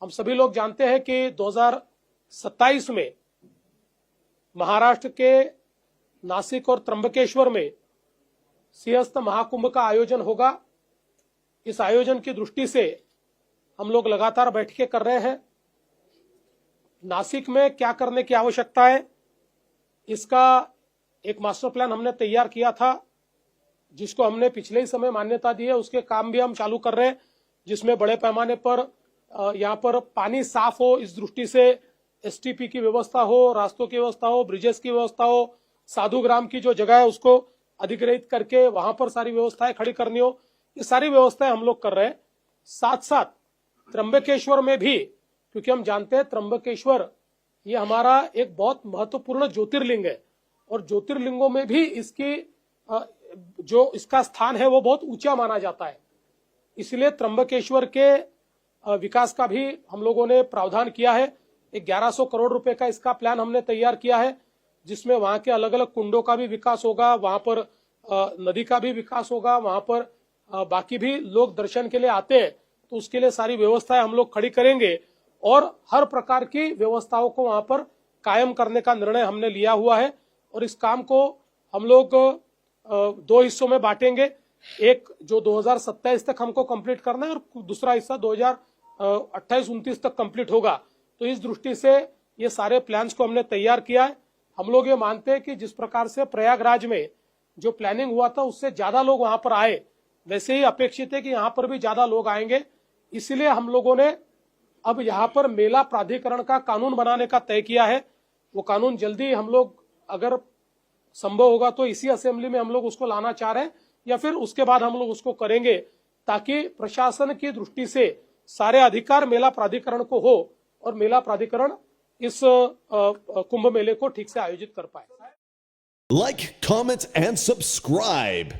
हम सभी लोग जानते हैं कि 2027 में महाराष्ट्र के नासिक और त्र्यंबकेश्वर में सिंहस्थ महाकुंभ का आयोजन होगा। इस आयोजन की दृष्टि से हम लोग लगातार बैठकें कर रहे हैं। नासिक में क्या करने की आवश्यकता है, इसका एक मास्टर प्लान हमने तैयार किया था, जिसको हमने पिछले ही समय मान्यता दी है। उसके काम भी हम चालू कर रहे हैं, जिसमें बड़े पैमाने पर यहाँ पर पानी साफ हो, इस दृष्टि से एसटीपी की व्यवस्था हो, रास्तों की व्यवस्था हो, ब्रिजेस की व्यवस्था हो, साधुग्राम की जो जगह है उसको अधिग्रहित करके वहां पर सारी व्यवस्थाएं खड़ी करनी हो। ये सारी व्यवस्थाएं हम लोग कर रहे हैं। साथ साथ त्र्यंबकेश्वर में भी, क्योंकि हम जानते हैं त्र्यंबकेश्वर ये हमारा एक बहुत महत्वपूर्ण ज्योतिर्लिंग है और ज्योतिर्लिंगों में भी इसकी जो इसका स्थान है वो बहुत ऊंचा माना जाता है। इसलिए त्र्यंबकेश्वर के विकास का भी हम लोगों ने प्रावधान किया है। 1100 करोड़ रुपए का इसका प्लान हमने तैयार किया है, जिसमें वहां के अलग अलग कुंडों का भी विकास होगा, वहां पर नदी का भी विकास होगा, वहां पर बाकी भी लोग दर्शन के लिए आते हैं तो उसके लिए सारी व्यवस्थाएं हम लोग खड़ी करेंगे और हर प्रकार की व्यवस्थाओं को वहां पर कायम करने का निर्णय हमने लिया हुआ है। और इस काम को हम लोग 2 हिस्सों में बांटेंगे। एक जो 2027 तक हमको कंप्लीट करना है और दूसरा हिस्सा 2028-29 तक कंप्लीट होगा। तो इस दृष्टि से ये सारे प्लान्स को हमने तैयार किया है। हम लोग ये मानते हैं कि जिस प्रकार से प्रयागराज में जो प्लानिंग हुआ था उससे ज्यादा लोग वहां पर आए, वैसे ही अपेक्षित है कि यहाँ पर भी ज्यादा लोग आएंगे। इसलिए हम लोगों ने अब यहाँ पर मेला प्राधिकरण का कानून बनाने का तय किया है। वो कानून जल्दी हम लोग, अगर संभव होगा तो इसी असेंबली में हम लोग उसको लाना चाह रहे हैं या फिर उसके बाद हम लोग उसको करेंगे, ताकि प्रशासन की दृष्टि से सारे अधिकार मेला प्राधिकरण को हो और मेला प्राधिकरण इस कुंभ मेले को ठीक से आयोजित कर पाए। Like, comment, and subscribe.